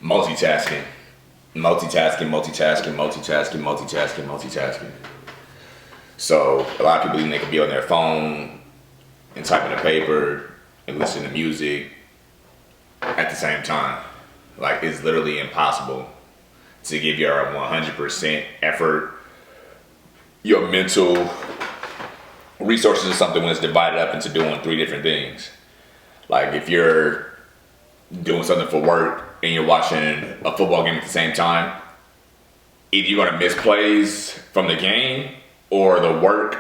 Multitasking. Multitasking. So a lot of people, they could be on their phone and typing a paper and listening to music at the same time. Like, it's literally impossible to give your 100% effort, your mental resources, or something when it's divided up into doing three different things. Like, if you're doing something for work and you're watching a football game at the same time, either you're going to miss plays from the game, or the work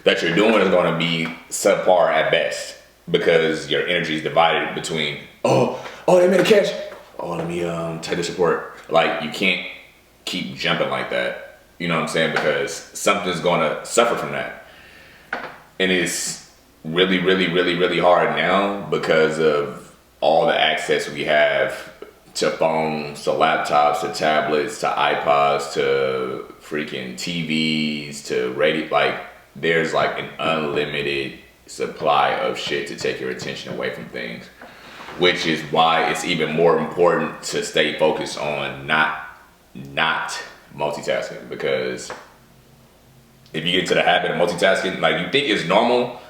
that you're doing is going to be subpar at best, because your energy is divided between, oh, they made a catch. Oh, let me take this report. Like, you can't keep jumping like that. You know what I'm saying? Because something's going to suffer from that. And it's really, really, really, really hard now because of all the access we have to phones, to laptops, to tablets, to iPods, to freaking TVs, to radio. Like, there's like an unlimited supply of shit to take your attention away from things, which is why it's even more important to stay focused on not multitasking. Because if you get into the habit of multitasking, like, you think it's normal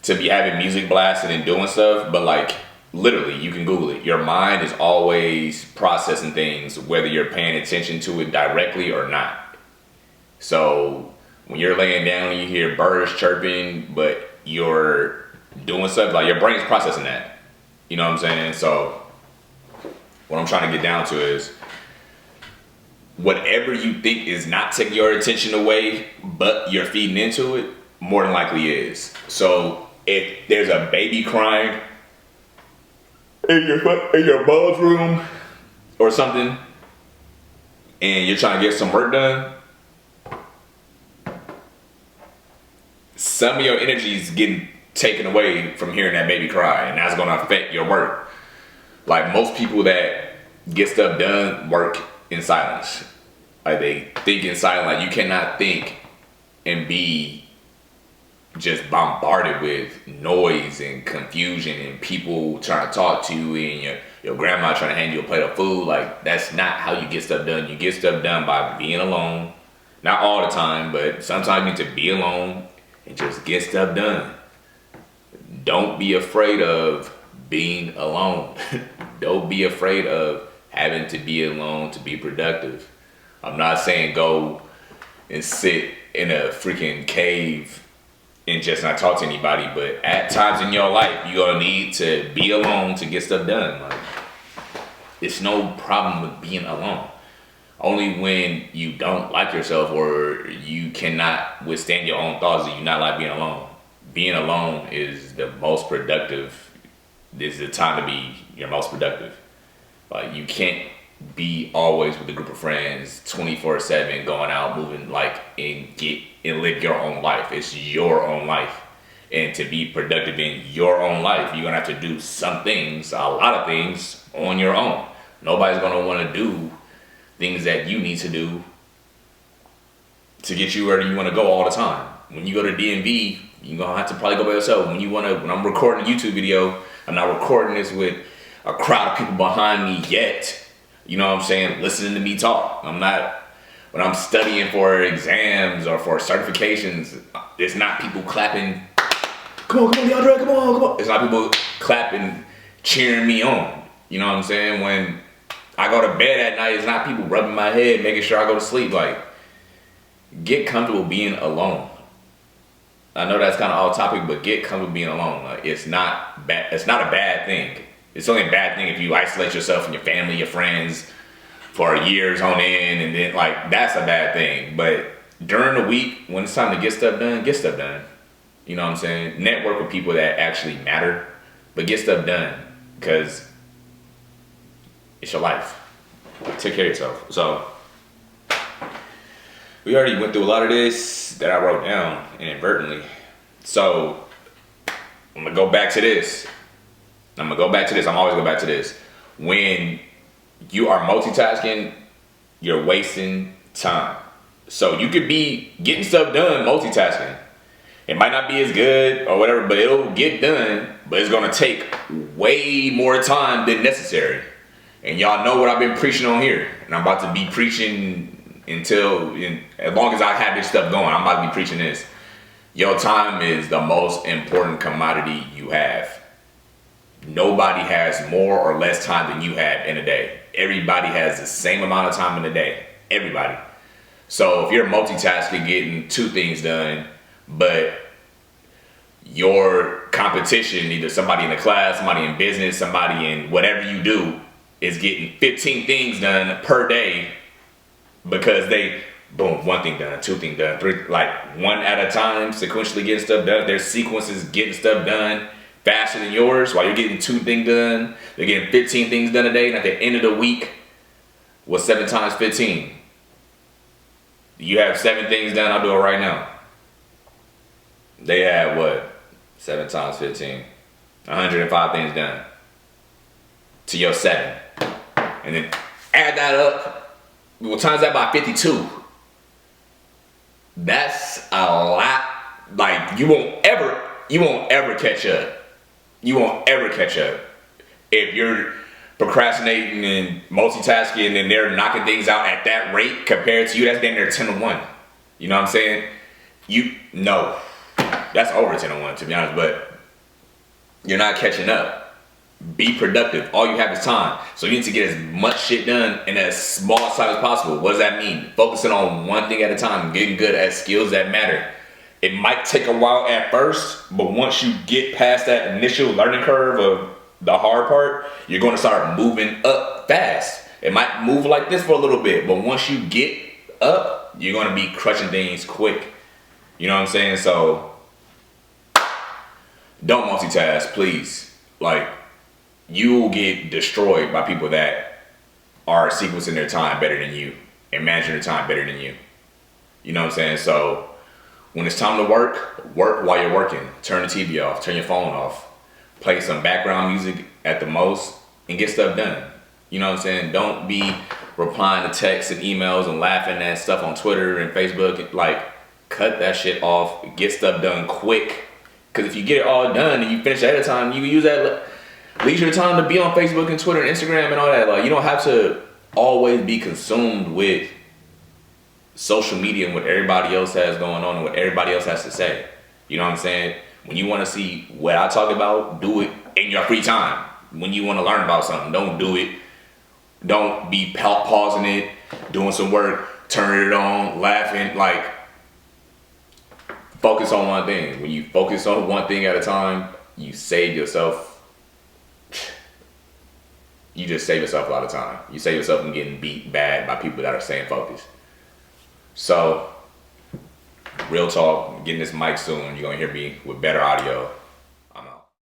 to be having music blasted and doing stuff, but like, literally, you can Google it. Your mind is always processing things, whether you're paying attention to it directly or not. So when you're laying down and you hear birds chirping, but you're doing stuff, like, your brain's processing that. You know what I'm saying? So what I'm trying to get down to is, whatever you think is not taking your attention away, but you're feeding into it, more than likely is. So if there's a baby crying in your mom's room or something, and you're trying to get some work done, some of your energy is getting taken away from hearing that baby cry, and that's going to affect your work. Like, most people that get stuff done work in silence. Like, they think in silence. Like, you cannot think and be just bombarded with noise and confusion and people trying to talk to you, and your grandma trying to hand you a plate of food. Like, that's not how you get stuff done. You get stuff done by being alone. Not all the time, but sometimes you need to be alone and just get stuff done. Don't be afraid of being alone. Don't be afraid of having to be alone to be productive. I'm not saying go and sit in a freaking cave and just not talk to anybody, but at times in your life, you're gonna need to be alone to get stuff done. Like, it's no problem with being alone. Only when you don't like yourself or you cannot withstand your own thoughts do you not like being alone. Being alone is the most productive. This is the time to be your most productive. Like, you can't be always with a group of friends 24/7 going out, moving, like, and live your own life. It's your own life. And to be productive in your own life, you're gonna have to do some things, a lot of things, on your own. Nobody's gonna want to do things that you need to do to get you where you want to go all the time. When you go to DMV, you're gonna have to probably go by yourself. When I'm recording a YouTube video, I'm not recording this with a crowd of people behind me yet. You know what I'm saying? Listening to me talk. When I'm studying for exams or for certifications, it's not people clapping, come on, Deondre, come on. It's not people clapping, cheering me on. You know what I'm saying? When I go to bed at night, it's not people rubbing my head, making sure I go to sleep. Like, get comfortable being alone. I know that's kind of off topic, but get comfortable being alone. Like, it's not bad. It's not a bad thing. It's only a bad thing if you isolate yourself from your family, your friends, for years on end, and then, like, that's a bad thing. But during the week, when it's time to get stuff done, get stuff done. You know what I'm saying? Network with people that actually matter, but get stuff done, because it's your life. Take care of yourself. So, we already went through a lot of this that I wrote down inadvertently. So, I'm gonna go back to this. I'm always go back to this. When you are multitasking, you're wasting time. So you could be getting stuff done multitasking. It might not be as good or whatever, but it'll get done, but it's gonna take way more time than necessary. And y'all know what I've been preaching on here. And I'm about to be preaching as long as I have this stuff going, I'm about to be preaching this. Your time is the most important commodity you have. Nobody has more or less time than you have in a day. Everybody has the same amount of time in a day. Everybody. So if you're multitasking, getting 2 things done, but your competition, either somebody in the class, somebody in business, somebody in whatever you do, is getting 15 things done per day because they, boom, 1 thing done, 2 things done, 3, like 1 at a time, sequentially getting stuff done. Their sequences getting stuff done faster than yours while you're getting 2 things done. They're getting 15 things done a day, and at the end of the week, what's 7 times 15? You have 7 things done, I'll do it right now. They had what? 7 times 15. 105 things done. To your 7. And then add that up. Well, times that by 52. That's a lot. Like, you won't ever catch up. You won't ever catch up. If you're procrastinating and multitasking and they're knocking things out at that rate compared to you, that's damn near 10-1. You know what I'm saying? No. That's over 10-1 to be honest, but you're not catching up. Be productive. All you have is time. So you need to get as much shit done in as small time as possible. What does that mean? Focusing on 1 thing at a time, getting good at skills that matter. It might take a while at first, but once you get past that initial learning curve of the hard part, you're going to start moving up fast. It might move like this for a little bit, but once you get up, you're going to be crushing things quick. You know what I'm saying? So don't multitask, please. Like, you will get destroyed by people that are sequencing their time better than you and managing their time better than you. You know what I'm saying? So when it's time to work while you're working. Turn the TV off, turn your phone off, play some background music at the most, and get stuff done. You know what I'm saying? Don't be replying to texts and emails and laughing at stuff on Twitter and Facebook. Like, cut that shit off, get stuff done quick. Because if you get it all done and you finish ahead of time, you can use that leisure time to be on Facebook and Twitter and Instagram and all that. Like, you don't have to always be consumed with social media and what everybody else has going on and what everybody else has to say. You know what I'm saying? When you want to see what I talk about, do it in your free time. When you want to learn about something, don't do it. Don't be pausing it, doing some work, turning it on, laughing. Like, focus on 1 thing. When you focus on 1 thing at a time, you save yourself. You just save yourself a lot of time. You save yourself from getting beat bad by people that are staying focused. So, real talk, getting this mic soon. You're going to hear me with better audio.